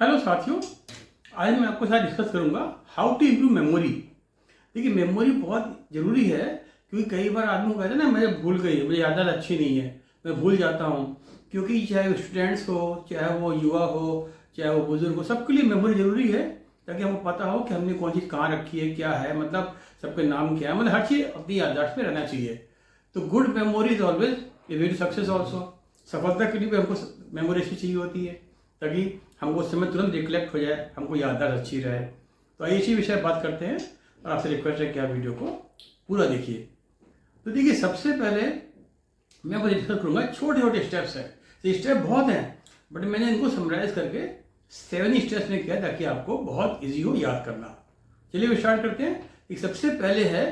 Hello साथियों, आज मैं आपके साथ डिस्कस करूंगा हाउ टू इम्प्रूव मेमोरी। देखिए, मेमोरी बहुत ज़रूरी है क्योंकि कई बार आदमी को कहते हैं ना, मैं भूल गई, मुझे याददाश्त अच्छी नहीं है, मैं भूल जाता हूँ। क्योंकि चाहे स्टूडेंट्स हो, चाहे वो युवा हो, चाहे वो बुजुर्ग हो, सबके लिए मेमोरी ज़रूरी है ताकि हमको पता हो कि हमने कौन चीज़ कहाँ रखी है, क्या है, मतलब सबके नाम क्या है, मतलब हर चीज़ अपनी याददाश्त में रहना चाहिए। तो good memory is always a way to success also. सफलता के लिए भी हमको मेमोरी अच्छी चाहिए होती है ताकि हमको उस समय तुरंत रिकलेक्ट हो जाए, हमको याददाश्त अच्छी रहे। तो आइए इसी विषय पर बात करते हैं और आपसे रिक्वेस्ट है कि आप वीडियो को पूरा देखिए। तो देखिए, सबसे पहले मैं आपको डिस्कस करूँगा, छोटे छोटे स्टेप्स हैं। तो स्टेप बहुत हैं बट मैंने इनको समराइज करके 7 स्टेप्स में किया ताकि आपको बहुत ईजी हो याद करना। चलिए स्टार्ट करते हैं। एक सबसे पहले है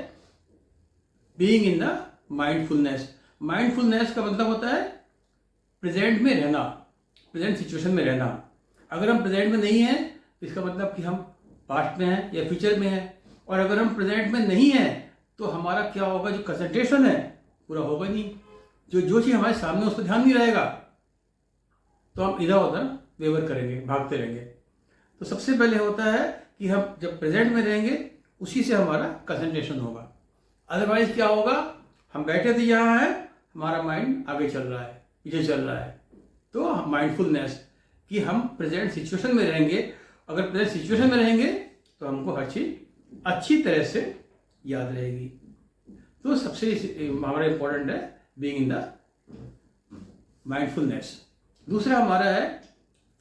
being in the mindfulness. Mindfulness का मतलब होता है प्रेजेंट में रहना, प्रेजेंट सिचुएशन में रहना। अगर हम प्रेजेंट में नहीं हैं तो इसका मतलब कि हम पास्ट में हैं या फ्यूचर में हैं। और अगर हम प्रेजेंट में नहीं हैं तो हमारा क्या होगा, जो कंसंट्रेशन है पूरा होगा नहीं। जो चीज़ हमारे सामने उस पर ध्यान नहीं रहेगा तो हम इधर उधर वेवर करेंगे, भागते रहेंगे। तो सबसे पहले होता है कि हम जब प्रेजेंट में रहेंगे उसी से हमारा कंसंट्रेशन होगा। अदरवाइज क्या होगा, हम बैठे थे यहाँ हैं, हमारा माइंड आगे चल रहा है, पीछे चल रहा है। तो माइंडफुलनेस कि हम प्रेजेंट सिचुएशन में रहेंगे। अगर प्रेजेंट सिचुएशन में रहेंगे तो हमको हर चीज अच्छी तरह से याद रहेगी। तो सबसे हमारा इंपॉर्टेंट है बीइंग इन द माइंडफुलनेस। दूसरा हमारा है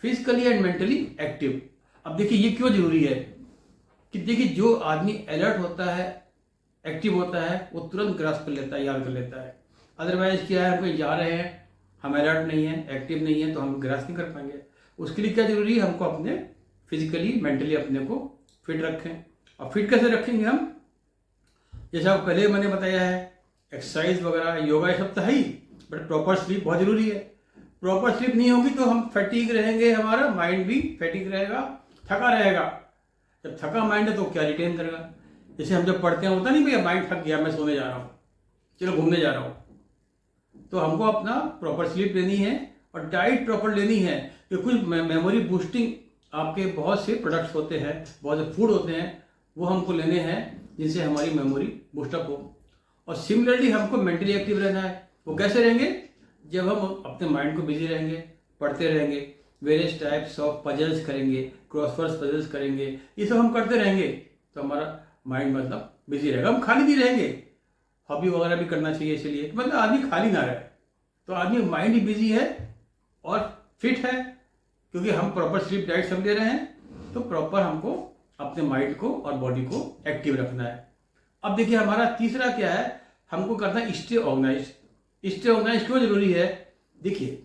फिजिकली एंड मेंटली एक्टिव। अब देखिए ये क्यों जरूरी है कि देखिए, जो आदमी अलर्ट होता है, एक्टिव होता है, वो तुरंत ग्रास्प कर लेता है, याद कर लेता है। अदरवाइज क्या है, हम कहीं जा रहे हैं, हम अलर्ट नहीं है, एक्टिव नहीं है, तो हम ग्रास्प नहीं कर पाएंगे। उसके लिए क्या जरूरी है, हमको अपने फिजिकली मेंटली अपने को फिट रखें। और फिट कैसे रखेंगे हम, जैसे आप पहले मैंने बताया है, एक्सरसाइज वगैरह, योगा, ये सब तो है ही, बट प्रॉपर स्लीप बहुत जरूरी है। प्रॉपर स्लीप नहीं होगी तो हम फैटिक रहेंगे, हमारा माइंड भी फैटिक रहेगा, थका रहेगा। जब थका माइंड है तो क्या रिटेन करेगा। जैसे हम जब पढ़ते हैं, होता नहीं भैया माइंड थक गया, मैं सोने जा रहा हूँ, चलो घूमने जा रहा हूँ। तो हमको अपना प्रॉपर स्लीप लेनी है और डाइट प्रॉपर लेनी है। कि कुछ मेमोरी बूस्टिंग आपके बहुत से प्रोडक्ट्स होते हैं, बहुत से फूड होते हैं, वो हमको लेने हैं जिनसे हमारी मेमोरी बूस्टअप हो। और सिमिलरली हमको मेंटली एक्टिव रहना है। वो कैसे रहेंगे, जब हम अपने माइंड को बिजी रहेंगे, पढ़ते रहेंगे, वेरियस टाइप्स ऑफ पजल्स करेंगे, क्रॉसवर्ड्स पजल्स करेंगे, ये सब हम करते रहेंगे तो हमारा माइंड मतलब बिजी रहेगा, हम खाली नहीं रहेंगे। हॉबी वगैरह भी करना चाहिए, इसलिए मतलब आदमी खाली ना रहे। तो आदमी माइंड ही बिजी है और फिट है क्योंकि हम प्रॉपर स्लीप डाइट सब ले रहे हैं। तो प्रॉपर हमको अपने माइंड को और बॉडी को एक्टिव रखना है। अब देखिए हमारा तीसरा क्या है, हमको करना है स्टे ऑर्गेनाइज। स्टे ऑर्गेनाइज क्यों जरूरी है, देखिए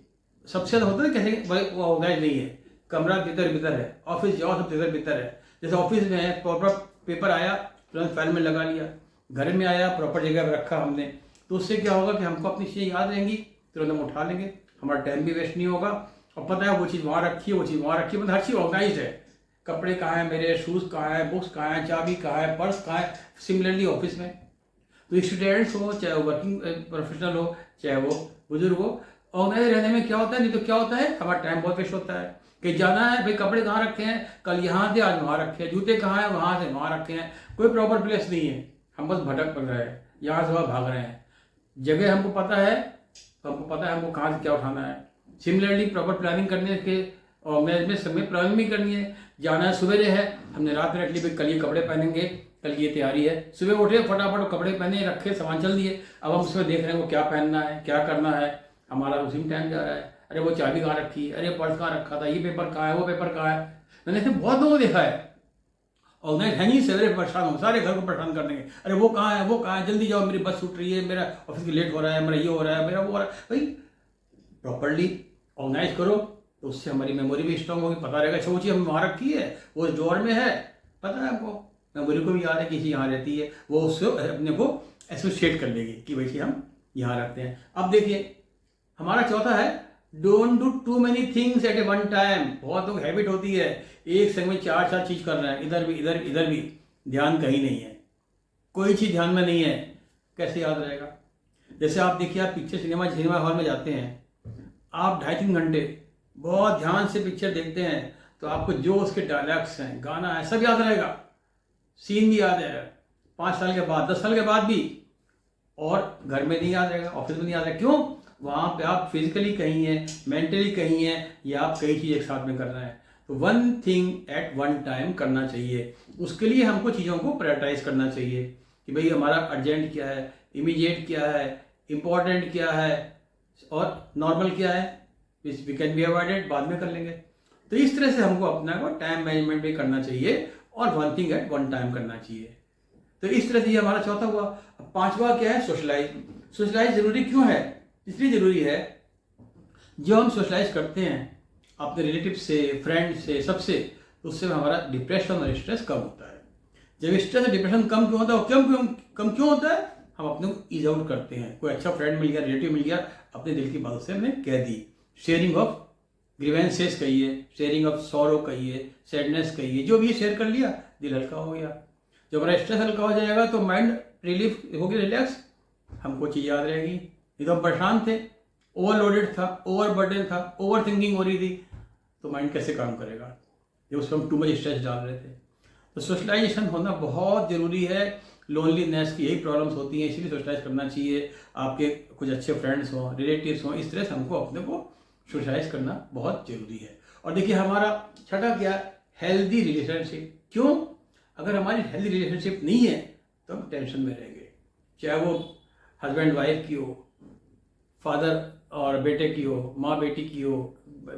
सबसे ज्यादा होता है कैसे वो ऑर्गेनाइज नहीं है, कमरा तितर बितर है, ऑफिस जाओ सब तितर बितर है। जैसे ऑफिस में है, प्रॉपर पेपर आया तुरंत फाइल में लगा लिया, घर में आया प्रॉपर जगह पर रखा हमने, तो उससे क्या होगा कि हमको अपनी चीज़ें याद रहेंगी, तुरंत हम उठा लेंगे, हमारा टाइम भी वेस्ट नहीं होगा। और पता है वो चीज़ वहाँ रखी है, वो चीज़ वहाँ रखी है, मतलब हर चीज़ ऑर्गेनाइज है। कपड़े कहाँ हैं मेरे, शूज़ कहाँ हैं, बुक्स कहाँ हैं, चाबी कहाँ है, पर्स कहाँ है। सिमिलरली ऑफिस में तो स्टूडेंट्स हो, चाहे वो वर्किंग प्रोफेशनल हो, चाहे वो बुजुर्ग हो, ऑर्गेनाइज रहने में क्या होता है, नहीं तो क्या होता है हमारा टाइम बहुत वेस्ट होता है। कहीं जाना है, भाई कपड़े कहाँ रखे हैं, कल यहाँ थे आज वहाँ रखे हैं, जूते कहाँ हैं वहाँ से वहाँ रखे हैं, कोई प्रॉपर प्लेस नहीं है, हम बस भटक पड़ रहे हैं, यहाँ से वहाँ भाग रहे हैं। जगह हमको पता है तो हमको पता है हमको कहाँ से क्या उठाना है। सिमिलरली प्रॉपर प्लानिंग करने के ऑर्गेनाइज में समय प्लानिंग भी करनी है। जाना है सवेरे है, हमने रात में रख ली भाई कल ये कपड़े पहनेंगे, कल ये तैयारी है, सुबह उठे फटाफट कपड़े पहने रखे, सामान चल दिए। अब हम उसमें देख रहे हैं वो क्या पहनना है, क्या करना है, हमारा उसी में टाइम जा रहा है। अरे वो चाबी कहाँ रखी, अरे पर्स कहाँ रखा था, ये पेपर कहाँ है, वो पेपर कहाँ है। मैंने ऐसे बहुत लोगों को देखा है ऑर्गेनाइज है नहीं, सवेरे परेशान हो, सारे घर को परेशान कर देंगे, अरे वो कहाँ है, वो कहाँ है, जल्दी जाओ मेरी बस छूट रही है, मेरा ऑफिस की लेट हो रहा है, मेरा ये हो रहा है, मेरा वो हो रहा है। भाई प्रॉपरली ऑर्गेनाइज करो तो उससे हमारी मेमोरी भी स्ट्रांग होगी, पता रहेगा अच्छा वो चीज़ हम वहाँ रखी है, वो ड्रॉअर में है, पता है हमको, मेमोरी को भी याद है कि चीज़ यहाँ रहती है, वो उससे अपने को एसोसिएट कर लेगी कि भाई हम यहाँ रखते हैं। अब देखिए हमारा चौथा है don't do too many things at a one time. बहुत लोग हैबिट होती है एक संग में चार चार चीज कर रहे हैं, इधर भी इधर इधर भी, ध्यान कहीं नहीं है, कोई चीज ध्यान में नहीं है, कैसे याद रहेगा। जैसे आप देखिए, आप पिक्चर सिनेमा हॉल में जाते हैं, आप 2.5-3 घंटे बहुत ध्यान से पिक्चर देखते हैं, तो आपको जो उसके डायलॉग्स हैं, गाना है, सब याद रहेगा, सीन भी याद रहेगा 5 साल के बाद, 10 साल के बाद भी। और घर में नहीं याद रहेगा, ऑफिस में नहीं याद रहेगा। क्यों? वहाँ पे आप फिजिकली कहीं हैं, मेंटली कहीं हैं, या आप कई चीज़ एक साथ में कर रहे हैं। तो one thing at one time करना चाहिए। उसके लिए हमको चीज़ों को प्रायोरिटाइज करना चाहिए कि भाई हमारा अर्जेंट क्या है, इमीडिएट क्या है, इम्पॉर्टेंट क्या है और नॉर्मल क्या है, वी कैन बी अवॉइडेड, बाद में कर लेंगे। तो इस तरह से हमको अपना को टाइम मैनेजमेंट भी करना चाहिए और one thing at one time करना चाहिए। तो इस तरह से ये हमारा चौथा हुआ। अब पांचवा क्या है? सोशलाइज। सोशलाइज जरूरी क्यों है? इसलिए जरूरी है, जो हम सोशलाइज करते हैं अपने रिलेटिव से, फ्रेंड से, सबसे, उससे हमारा डिप्रेशन और स्ट्रेस कम होता है। जब स्ट्रेस और डिप्रेशन कम क्यों होता है, कम क्यों होता है? हम अपने को ईज आउट करते हैं। कोई अच्छा फ्रेंड मिल गया, रिलेटिव मिल गया, अपने दिल की बात उससे हमने कह दी। शेयरिंग ऑफ ग्रीवेंसेस कहिए, शेयरिंग ऑफ सॉरो कहिए, सैडनेस कहिए, जो भी शेयर कर लिया, दिल हल्का हो गया। जब हमारा स्ट्रेस हल्का हो जाएगा तो माइंड रिलीफ हो गया, रिलैक्स, हमको चीज़ याद रहेगी। नहीं तो हम परेशान थे, ओवरलोडेड था, ओवरबर्डन था, ओवर थिंकिंग हो रही थी, तो माइंड कैसे काम करेगा जब उसमें हम टू मच स्ट्रेस डाल रहे थे। तो सोशलाइजेशन होना बहुत ज़रूरी है। लोनलीनेस की यही प्रॉब्लम्स होती हैं, इसीलिए सोशलाइज करना चाहिए। आपके कुछ अच्छे फ्रेंड्स हों, रिलेटिव्स हों, इस तरह से हमको अपने को सोशलाइज करना बहुत ज़रूरी है। और देखिए हमारा छठा क्या? Healthy relationship. क्यों? अगर हमारी हेल्दी रिलेशनशिप नहीं है तो हम टेंशन में रहेंगे, चाहे वो हस्बैंड वाइफ की हो, फादर और बेटे की हो, माँ बेटी की हो,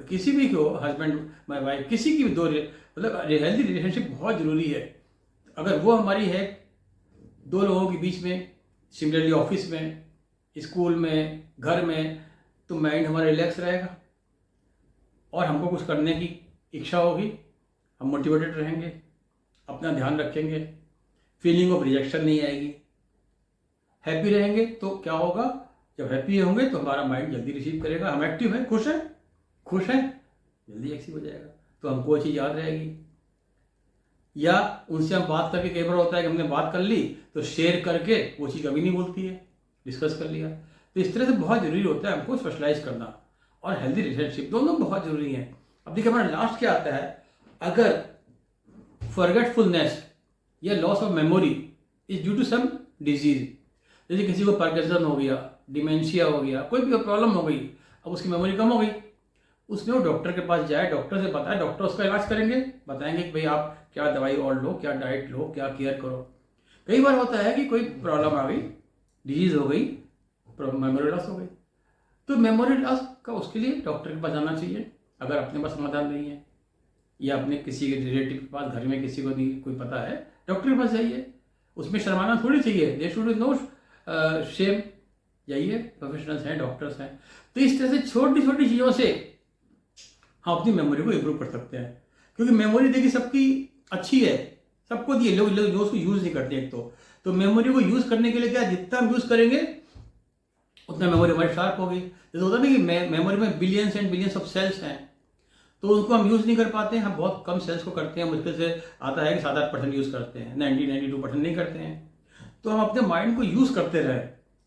किसी भी की हो, हस्बैंड माई वाइफ, किसी की भी दो, मतलब हेल्दी रिलेशनशिप बहुत ज़रूरी है। अगर वो हमारी है दो लोगों के बीच में, सिमिलरली ऑफिस में, स्कूल में, घर में, तो माइंड हमारा रिलैक्स रहेगा और हमको कुछ करने की इच्छा होगी, हम मोटिवेटेड रहेंगे, अपना ध्यान रखेंगे, फीलिंग ऑफ रिजेक्शन नहीं आएगी, हैप्पी रहेंगे। तो क्या होगा? जब हैप्पी होंगे तो हमारा माइंड जल्दी रिसीव करेगा, हम एक्टिव हैं, खुश हैं, जल्दी एक्टिव हो जाएगा, तो हमको वो चीज़ याद रहेगी। या उनसे हम बात करके, कई बार होता है कि हमने बात कर ली तो शेयर करके वो चीज़ कभी नहीं बोलती है, डिस्कस कर लिया। तो इस तरह से बहुत ज़रूरी होता है हमको सोशलाइज करना और हेल्दी रिलेशनशिप, दोनों बहुत ज़रूरी हैं। अब देखिए हमारा लास्ट क्या आता है? अगर फॉरगेटफुलनेस या loss of memory is due to some disease, जैसे किसी को पार्किंसन हो गया, डिमेंशिया हो गया, कोई भी प्रॉब्लम हो गई, अब उसकी मेमोरी कम हो गई, उसमें वो डॉक्टर के पास जाए, डॉक्टर से बताए, डॉक्टर उसका इलाज करेंगे, बताएंगे कि भाई आप क्या दवाई और लो, क्या डाइट लो, क्या केयर करो। कई बार होता है कि कोई प्रॉब्लम आ गई, डिजीज हो गई, मेमोरी लॉस हो गई, तो मेमोरी लॉस का उसके लिए डॉक्टर के पास जाना चाहिए। अगर अपने पास समाधान नहीं है या अपने किसी के रिलेटिव के पास, घर में किसी को नहीं कोई पता है, डॉक्टर के पास जाइए। उसमें शर्माना थोड़ी चाहिए, दे शुड नो शेम, जाइए, प्रोफेशनल्स हैं, डॉक्टर्स हैं। तो इस तरह से छोटी छोटी चीज़ों से हम अपनी मेमोरी को इम्प्रूव कर सकते हैं, क्योंकि मेमोरी देखिए सबकी अच्छी है, सबको दी है, लोग उसको यूज़ नहीं करते एक तो मेमोरी को यूज़ करने के लिए क्या, जितना हम यूज़ करेंगे उतना मेमोरी हमारी शार्प होगी। जैसे होता है ना कि मेमोरी में billions and billions of cells हैं, तो उनको हम यूज़ नहीं कर पाते हैं, हम बहुत कम सेल्स को करते हैं, मुश्किल से आता है कि 7-8% यूज़ करते हैं, 92% नहीं करते हैं। तो हम अपने माइंड को यूज़ करते रहे,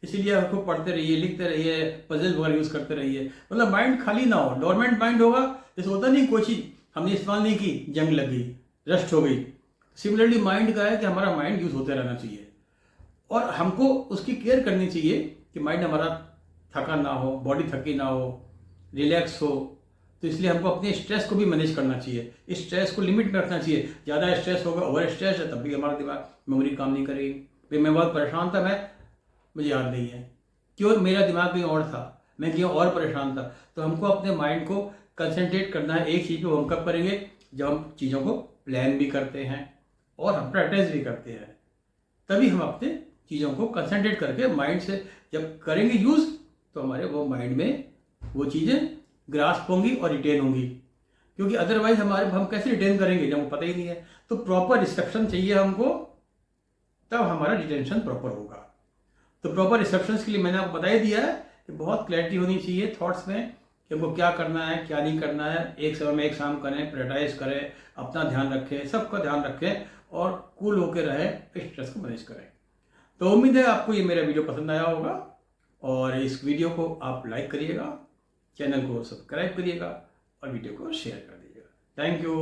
इसीलिए आपको पढ़ते रहिए, लिखते रहिए, पजल वगैरह यूज़ करते रहिए, मतलब माइंड खाली ना हो, डोरमेंट माइंड होगा। जैसे होता नहीं, कोई चीज़ हमने इस्तेमाल नहीं की, जंग लग गई, रस्ट हो गई। सिमिलरली माइंड का है कि हमारा माइंड यूज़ होते रहना चाहिए और हमको उसकी केयर करनी चाहिए कि माइंड हमारा थका ना हो, बॉडी थकी ना हो, रिलैक्स हो। तो इसलिए हमको अपने स्ट्रेस को भी मैनेज करना चाहिए, इस स्ट्रेस को लिमिट में रखना चाहिए। ज़्यादा स्ट्रेस होगा, ओवर स्ट्रेस है, तब भी हमारा दिमाग, मेमोरी काम नहीं करेगी। भाई मैं बहुत परेशान था, मुझे याद नहीं है, क्यों? मेरा दिमाग कहीं और था, मैं कहीं और परेशान था। तो हमको अपने माइंड को कंसंट्रेट करना है एक चीज़ पे। हम कब करेंगे? जब हम चीज़ों को प्लान भी करते हैं और हम प्रैक्टिस भी करते हैं, तभी हम अपने चीज़ों को कंसंट्रेट करके माइंड से जब करेंगे यूज़, तो हमारे वो माइंड में वो चीज़ें ग्रास्प होंगी और रिटेन होंगी। क्योंकि अदरवाइज हम कैसे रिटेन करेंगे जब पता ही नहीं है। तो प्रॉपर रिसेप्शन चाहिए हमको, तब हमारा रिटेंशन प्रॉपर होगा। तो प्रॉपर रिसेप्शन के लिए मैंने आपको बता ही दिया है कि बहुत क्लैरिटी होनी चाहिए थॉट्स में कि हमको क्या करना है, क्या नहीं करना है। एक समय में एक काम करें, प्रायोरिटाइज करें, अपना ध्यान रखें, सबका ध्यान रखें और कूल होकर रहें, स्ट्रेस को मैनेज करें। तो उम्मीद है आपको ये मेरा वीडियो पसंद आया होगा और इस वीडियो को आप लाइक करिएगा, चैनल को सब्सक्राइब करिएगा और वीडियो को शेयर कर दीजिएगा। Thank you.